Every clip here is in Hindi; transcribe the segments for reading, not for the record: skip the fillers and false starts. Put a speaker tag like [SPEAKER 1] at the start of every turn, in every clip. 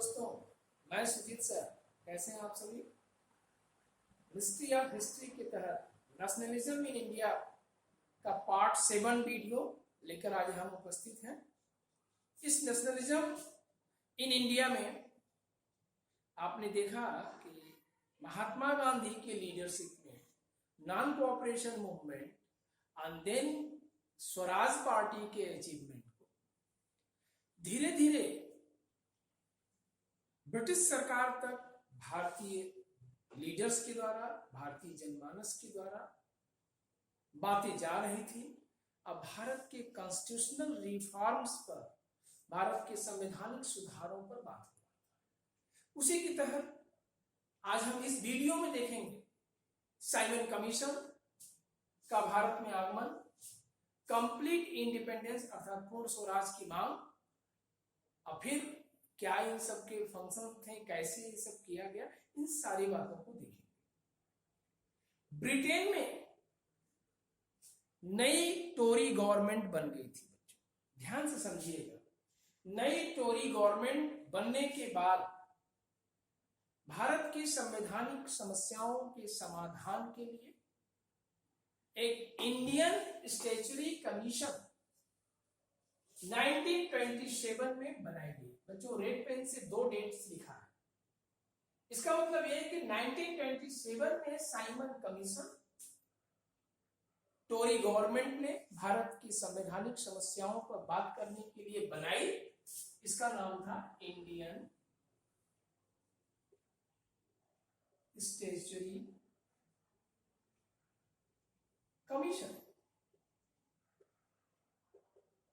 [SPEAKER 1] दोस्तों, मैं सुजीत सर। कैसे हैं आप सभी? मिस्ट्री ऑफ हिस्ट्री के तहत नेशनलिज्म इन इंडिया का पार्ट 7 वीडियो लेकर आज हम उपस्थित हैं। इस नेशनलिज्म इन इंडिया में आपने देखा कि महात्मा गांधी के लीडरशिप में non cooperation movement and then Swaraj party के अचीवमेंट को धीरे धीरे ब्रिटिश सरकार तक भारतीय लीडर्स के द्वारा, भारतीय जनमानस के द्वारा बातें जा रही थी। अब भारत के कॉन्स्टिट्यूशनल रिफॉर्म्स पर, भारत के संवैधानिक सुधारों पर बात हो रही है। उसी के तहत आज हम इस वीडियो में देखेंगे साइमन कमीशन का भारत में आगमन, कंप्लीट इंडिपेंडेंस अर्थात पूर्ण स्वराज की मांग, और फिर क्या इन सब के फंक्शन थे, कैसे ये सब किया गया, इन सारी बातों को देखेंगे। ब्रिटेन में नई टोरी गवर्नमेंट बन गई थी। बच्चों ध्यान से समझिएगा, नई टोरी गवर्नमेंट बनने के बाद भारत की संवैधानिक समस्याओं के समाधान के लिए एक इंडियन स्टैट्यूटरी कमीशन 1927 में बनाई गई। बच्चों रेड पेन से 2 डेट्स लिखा है। इसका मतलब यह है कि 1927 में साइमन कमीशन टोरी गवर्नमेंट ने भारत की संवैधानिक समस्याओं पर बात करने के लिए बनाई। इसका नाम था इंडियन स्टैट्यूटरी कमीशन।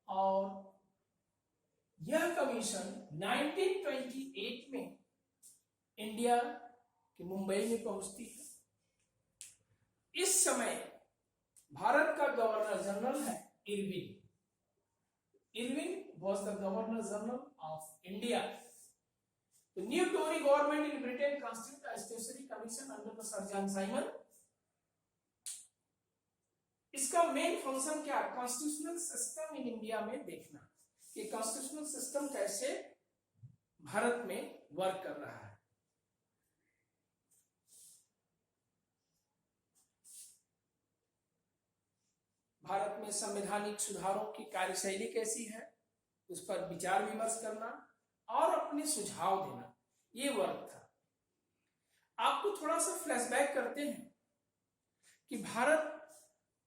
[SPEAKER 1] और यह कमीशन 1928 में इंडिया के मुंबई में पहुंचती है। इस समय भारत का गवर्नर जनरल है Irwin. Irwin was the governor general of India. The new Tory government in Britain constituted a statutory commission under the Sir John Simon. इसका मेन फंक्शन क्या है? कॉन्स्टिट्यूशनल सिस्टम इन इंडिया में देखना कि कॉन्स्टिट्यूशनल सिस्टम कैसे भारत में वर्क कर रहा है। भारत में संवैधानिक सुधारों की कार्यशैली कैसी है, उस पर विचार विमर्श करना और अपने सुझाव देना, ये वर्क था। आपको थोड़ा सा फ्लैशबैक करते हैं कि भारत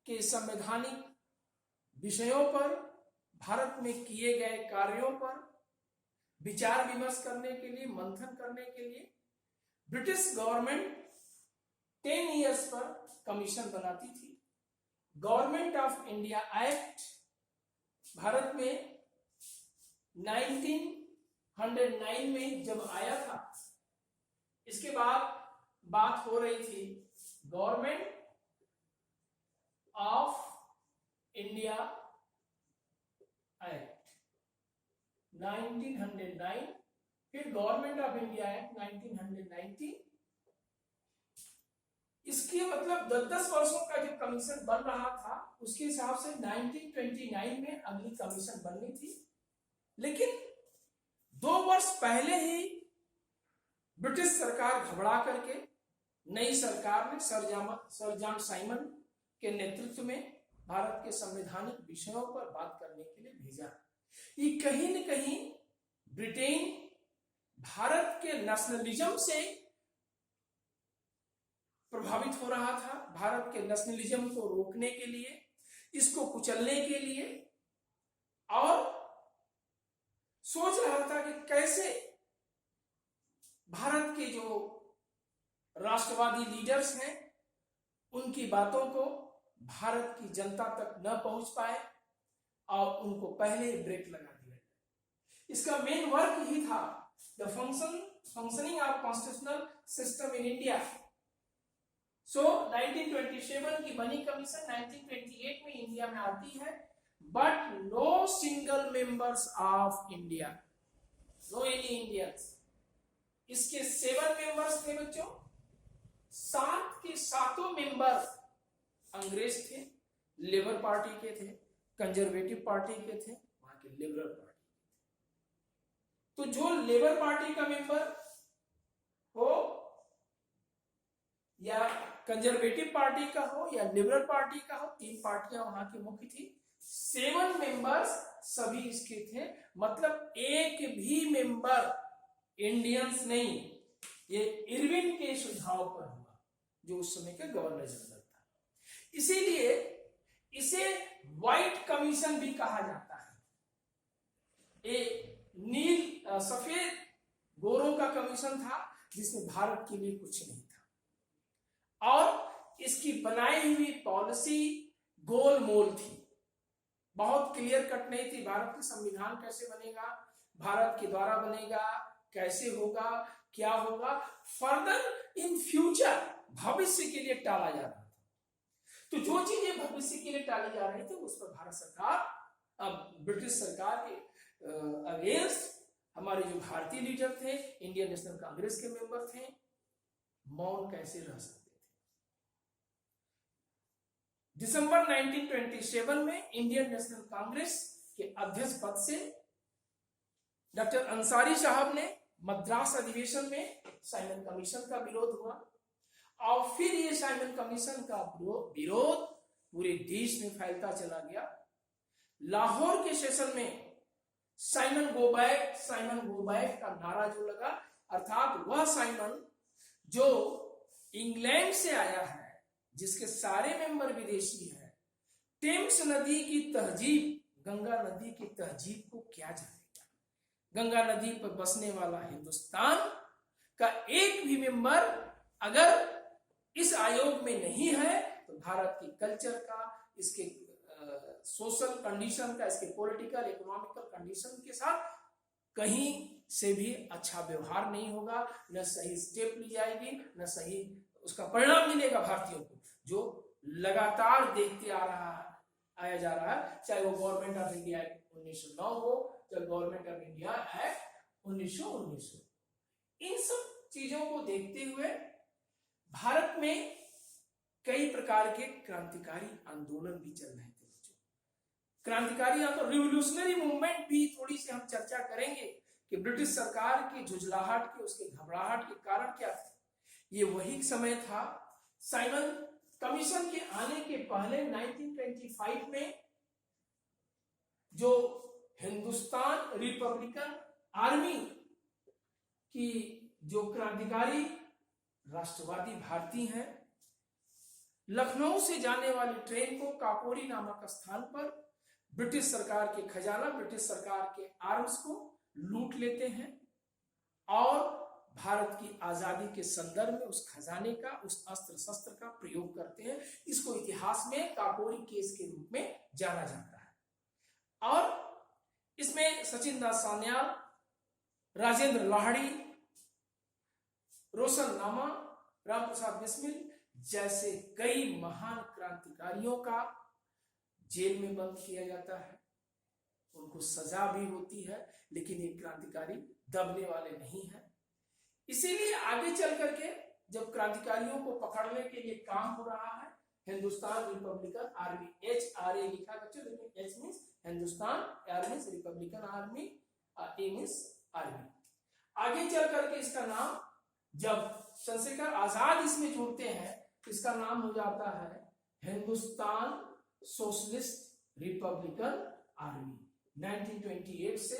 [SPEAKER 1] के संवैधानिक विषयों पर, भारत में किए गए कार्यों पर विचार विमर्श करने के लिए, मंथन करने के लिए ब्रिटिश गवर्नमेंट 10 इयर्स पर कमीशन बनाती थी। Government of India act Bharat में 1909 में जब आया था, इसके बाद बात हो रही थी गवर्नमेंट ऑफ इंडिया एक्ट 1909, फिर गवर्नमेंट ऑफ इंडिया एक्ट 1990। इसके मतलब 10 वर्षों का जो कमीशन बन रहा था, उसके हिसाब से 1929 में अगली कमीशन बननी थी। लेकिन 2 वर्ष पहले ही ब्रिटिश सरकार घबरा करके नई सरकार ने सर जॉन साइमन के नेतृत्व में भारत के संवैधानिक विषयों पर बात करने के लिए भेजा। ये कहीं न कहीं ब्रिटेन भारत के नेशनलिज्म से प्रभावित हो रहा था। भारत के नेशनलिज्म को रोकने के लिए, इसको कुचलने के लिए, और सोच रहा था कि कैसे भारत के जो राष्ट्रवादी लीडर्स हैं उनकी बातों को भारत की जनता तक न पहुंच पाए और उनको पहले ब्रेक लगा दिया जाए। इसका मेन वर्क ही था the functioning of constitutional system in India. So 1927 की बनी कमीशन 1928 में इंडिया में आती है, but no single members of India, no any Indians. इसके 7 मेंबर्स थे बच्चों। 7 के 7 मेंबर अंग्रेज थे, लेबर पार्टी के थे, कंजर्वेटिव पार्टी के थे, वहां के लिबरल पार्टी के थे। तो जो लेबर पार्टी का मेंबर हो या कंजर्वेटिव पार्टी का हो या लिबरल पार्टी का हो, 3 पार्टियां वहां की मुख्य थी। 7 मेंबर्स सभी इसके थे, मतलब एक भी मेंबर इंडियंस नहीं। ये इरविन के सुझाव पर हुआ, जो उस समय का गवर्नर जनरल था। इसीलिए इसे व्हाइट कमीशन भी कहा जाता है। नील सफेद गोरों का कमीशन था, जिसमें भारत के लिए कुछ नहीं था, और इसकी बनाई हुई पॉलिसी गोलमोल थी, बहुत क्लियर कट नहीं थी। भारत का संविधान कैसे बनेगा, भारत के द्वारा बनेगा, कैसे होगा, क्या होगा, फर्दर इन फ्यूचर भविष्य के लिए टाला जा रहा था। तो जो चीजें भविष्य के लिए टाली जा रही थी, उस पर भारत सरकार, अब ब्रिटिश सरकार के अगेंस्ट हमारे जो भारतीय लीडर थे, इंडियन नेशनल कांग्रेस के मेंबर थे, मौन कैसे रह सकते थे। दिसंबर 1927 में इंडियन नेशनल कांग्रेस के अध्यक्ष पद से डॉक्टर अंसारी साहब ने मद्रास अधिवेशन में साइमन कमीशन का विरोध हुआ, और फिर ये साइमन कमीशन का विरोध पूरे देश में फैलता चला गया। लाहौर के सेशन में साइमन गो बैक का नारा जो लगा, अर्थात वह साइमन जो इंग्लैंड से आया है, जिसके सारे मेंबर विदेशी हैं, टेम्स नदी की तहजीब, गंगा नदी की तहजीब को क्या जानेगा। गंगा नदी पर बसने वाला हिंदुस्तान का एक भी मेंबर अगर इस आयोग में नहीं है, तो भारत की कल्चर का, इसके सोशल कंडीशन का, इसके पॉलिटिकल इकोनॉमिकल कंडीशन के साथ कहीं से भी अच्छा व्यवहार नहीं होगा, न सही स्टेप ली जाएगी, न सही उसका परिणाम मिलेगा भारतीयों को, जो लगातार देखते आया जा रहा है, चाहे वो गवर्नमेंट ऑफ इंडिया एक्ट 1909 हो, चाहे गवर्नमेंट ऑफ इंडिया एक्ट 1919 हो। इन सब चीजों को देखते हुए भारत में कई प्रकार के क्रांतिकारी आंदोलन भी चल रहे थे। क्रांतिकारी आंदोलन, रिवोल्यूशनरी मूवमेंट भी थोड़ी सी हम चर्चा करेंगे कि ब्रिटिश सरकार की झुंझलाहट के, उसके घबराहट के कारण क्या थे। ये वही समय था साइमन कमीशन के आने के पहले 1925 में जो हिंदुस्तान रिपब्लिकन आर्मी की जो क्रांतिकारी राष्ट्रवादी भारतीय हैं, लखनऊ से जाने वाली ट्रेन को काकोरी नामक स्थान पर ब्रिटिश सरकार के खजाना, ब्रिटिश सरकार के आर्म्स को लूट लेते हैं और भारत की आजादी के संदर्भ में उस खजाने का, उस अस्त्र शस्त्र का प्रयोग करते हैं। इसको इतिहास में काकोरी केस के रूप में जाना जाता है। और इसमें सचिन दास सान्याल, राजेंद्र लाहिड़ी, रोशन लामा, राम प्रसाद बिस्मिल जैसे कई महान क्रांतिकारियों का जेल में बंद किया जाता है, उनको सजा भी होती है, लेकिन ये क्रांतिकारी दबने वाले नहीं है। इसीलिए आगे चल करके जब क्रांतिकारियों को पकड़ने के लिए काम हो रहा है, हिंदुस्तान रिपब्लिकन आर्मी, HRA लिखा बच्चों, लेकिन H means Hindustan, R means Republican army, A means army. आगे चल करके इसका नाम जब चंद्रशेखर आजाद इसमें जुड़ते हैं, इसका नाम हो जाता है हिंदुस्तान सोशलिस्ट रिपब्लिकन आर्मी। 1928 से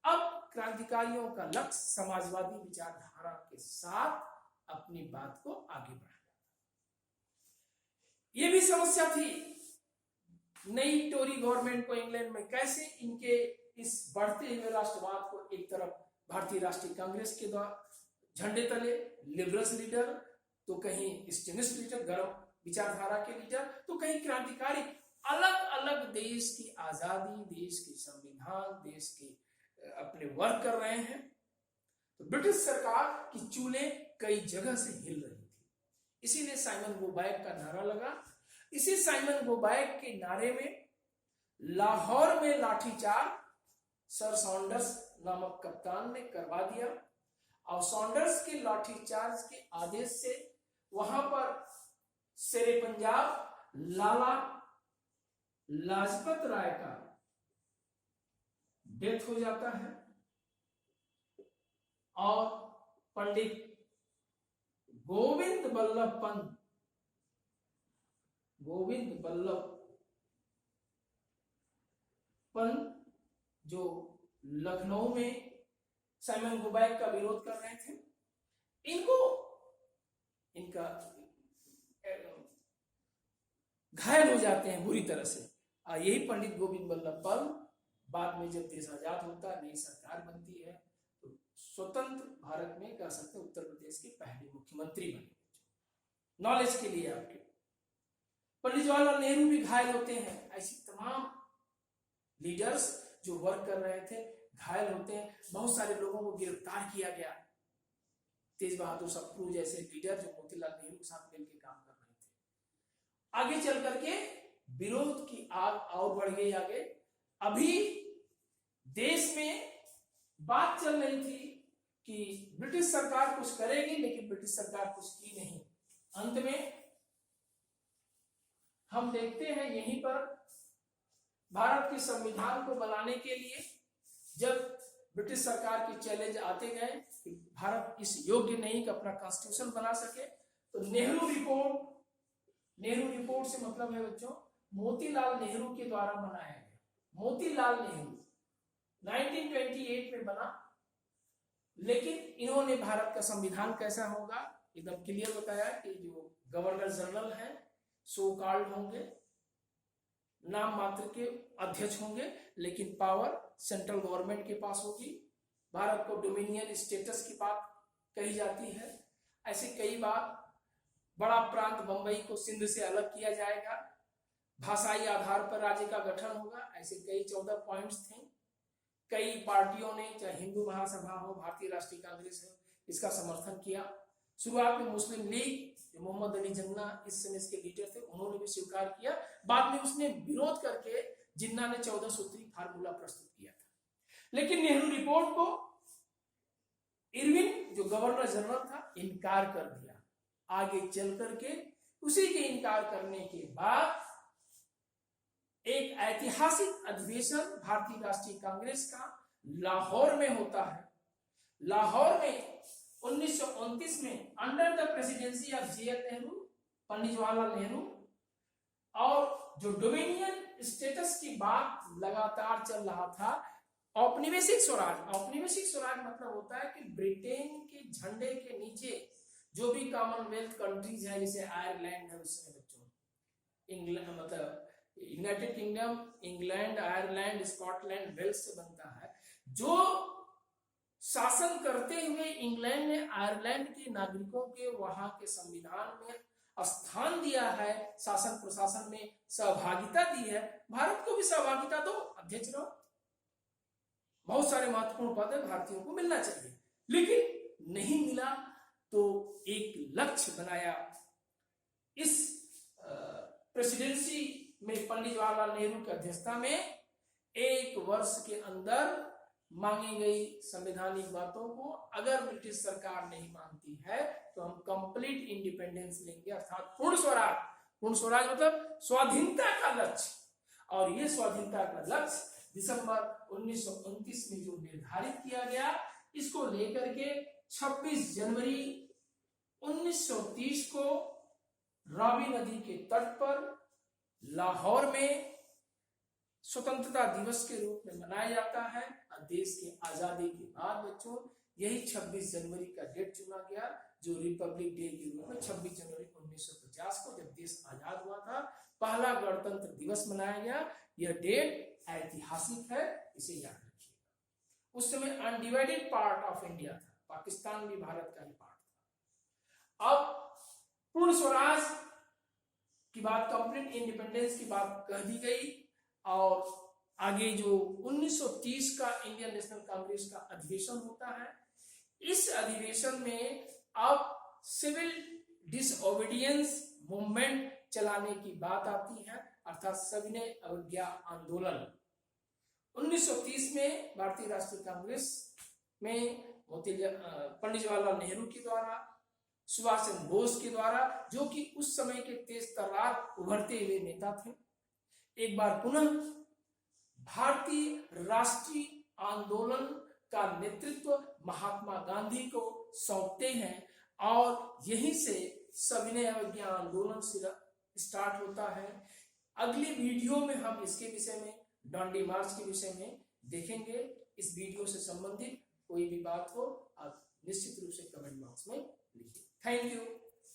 [SPEAKER 1] अब क्रांतिकारियों का लक्ष्य समाजवादी विचारधारा के साथ अपनी बात को आगे बढ़ाना। यह भी समस्या थी नई टोरी गवर्नमेंट को इंग्लैंड में कैसे इनके इस बढ़ते हुए राष्ट्रवाद को, एक तरफ भारतीय राष्ट्रीय कांग्रेस के द्वारा झंडे तले लिबरल्स लीडर, तो कहीं स्टेनिस्ट लीडर, गर्म विचारधारा के लीडर, तो कहीं क्रांतिकारी, अलग अलग देश की आजादी, देश के संविधान, देश के अपने वर्क कर रहे हैं। तो ब्रिटिश सरकार की चूलें कई जगह से हिल रही थी, इसीलिए साइमन गो बैक का नारा लगा। इसी साइमन गो बैक के नारे में लाहौर में लाठीचार्ज सर सॉन्डर्स नामक कप्तान ने करवा दिया, और सॉन्डर्स के लाठीचार्ज के आदेश से वहां पर शेरे पंजाब लाला लाजपत राय का डेथ हो जाता है। और पंडित गोविंद बल्लभ पंत, गोविंद बल्लभ पंत जो लखनऊ में साइमन गुबाइक का विरोध कर रहे थे, इनका घायल हो जाते हैं बुरी तरह से। यही पंडित गोविंद बल्लभ पंत बाद में जब देश आजाद होता है, नई सरकार बनती है, तो स्वतंत्र भारत में कह सकते हैं उत्तर प्रदेश के पहले मुख्यमंत्री बने। नॉलेज के लिए आपके पंडित जवाहरलाल नेहरू भी घायल होते हैं। ऐसी तमाम लीडर्स जो वर्क कर रहे थे घायल होते हैं। बहुत सारे लोगों को गिरफ्तार किया गया। तेज बहादुर सप्रू जैसे लीडर जो मोतीलाल नेहरू के साथ मिलकर काम कर रहे थे। आगे चल करके विरोध की आग और बढ़ गई आगे। अभी देश में बात चल रही थी कि ब्रिटिश सरकार कुछ करेगी, लेकिन ब्रिटिश सरकार कुछ की नहीं। अंत में हम देखते हैं यहीं पर भारत के संविधान को बनाने के लिए जब ब्रिटिश सरकार के चैलेंज आते गए कि भारत इस योग्य नहीं कि अपना कॉन्स्टिट्यूशन बना सके, तो नेहरू रिपोर्ट से मतलब है बच्चों मोतीलाल नेहरू के द्वारा बनाया गया। मोतीलाल नेहरू 1928 में बना, लेकिन इन्होंने भारत का संविधान कैसा होगा एकदम क्लियर बताया कि जो गवर्नर जनरल है सो कॉल्ड होंगे, नाम मात्र के अध्यक्ष होंगे, लेकिन पावर सेंट्रल गवर्नमेंट के पास होगी। भारत को डोमिनियन स्टेटस की बात कही जाती है। ऐसे कई बार बड़ा प्रांत बंबई को सिंध से अलग किया जाएगा, भाषाई आधार पर राज्य का गठन होगा। ऐसे कई 14 पॉइंट्स थे। कई पार्टियों ने, चाहे हिंदू महासभा हो, भारतीय राष्ट्रीय कांग्रेस हो, इसका समर्थन किया। शुरुआत में मुस्लिम लीग जो मोहम्मद अली जिन्ना इस समय के लीडर थे, उन्होंने भी स्वीकार किया। बाद में उसने विरोध करके जिन्ना ने 14 सूत्री फार्मूला प्रस्तुत किया था। लेकिन नेहरू रिपोर्ट को इरविन जो गवर्नर जनरल था इनकार कर दिया। आगे चल करके उसी के इनकार करने के बाद एक ऐतिहासिक अधिवेशन भारतीय राष्ट्रीय कांग्रेस का लाहौर में होता है। लाहौर में 1929 में under the presidency of J L. Nehru, Pandit Jawaharlal Nehru, और जो डोमिनियन स्टेटस की बात लगातार चल रहा था, औपनिवेशिक स्वराज। औपनिवेशिक स्वराज मतलब होता है कि ब्रिटेन के झंडे के नीचे जो भी कॉमनवेल्थ कंट्रीज है, जैसे आयरलैंड है उसमें बच्चों, इंग्लैंड मतलब United Kingdom, England, Ireland, Scotland, Wales से बनता है। जो शासन करते हुए इंग्लैंड ने आयरलैंड के नागरिकों के वहां के संविधान में स्थान दिया है, शासन प्रशासन में सहभागिता दी है। भारत को भी सहभागिता दो, अध्यक्ष रहो। बहुत सारे महत्वपूर्ण पद भारतीयों को मिलना चाहिए, लेकिन नहीं मिला। तो एक लक्ष्य बनाया इस प्रेसिडेंसी में पंडित जवाहरलाल नेहरू की अध्यक्षता में 1 वर्ष के अंदर मांगी गई संवैधानिक बातों को अगर ब्रिटिश सरकार नहीं मानती है तो हम कंप्लीट इंडिपेंडेंस लेंगे, अर्थात पूर्ण स्वराज। पूर्ण स्वराज मतलब स्वाधीनता का लक्ष्य। और ये स्वाधीनता का लक्ष्य दिसंबर 1929 में जो निर्धारित किया गया, इसको लेकर के 26 जनवरी 1930 को रावी नदी के तट पर लाहौर में स्वतंत्रता दिवस के रूप में मनाया जाता है। और देश के आजादी के बाद बच्चों यही 26 जनवरी का डेट चुना गया, जो रिपब्लिक डे के रूप में 26 जनवरी 1950 को जब देश आजाद हुआ था, पहला गणतंत्र दिवस मनाया गया। यह डेट ऐतिहासिक है, इसे याद रखिएगा। उस समय अनडिवाइडेड पार्ट ऑफ इंडिया था, पाकिस्तान भी भारत का ही पार्ट था। अब पूर्ण स्वराज की बात, कंप्लीट इंडिपेंडेंस की बात कह दी गई। और आगे जो 1930 का इंडियन नेशनल कांग्रेस का अधिवेशन होता है, इस अधिवेशन में अब सिविल डिसओबीडियंस मूवमेंट चलाने की बात आती है, अर्थात सविनय अवज्ञा आंदोलन। 1930 में भारतीय राष्ट्रीय कांग्रेस में पंडित जवाहरलाल नेहरू के द्वारा, सुभाष चंद्र बोस के द्वारा, जो कि उस समय के तेज तर्रार उभरते हुए नेता थे, एक बार पुनः भारतीय राष्ट्रीय आंदोलन का नेतृत्व महात्मा गांधी को सौंपते हैं और यहीं से सविनय अवज्ञा आंदोलन स्टार्ट होता है। अगली वीडियो में हम इसके विषय में, डांडी मार्च के विषय में देखेंगे। इस वीडियो से संबंधित कोई भी बात हो आप निश्चित रूप से कमेंट बॉक्स में लिखिए। Thank you.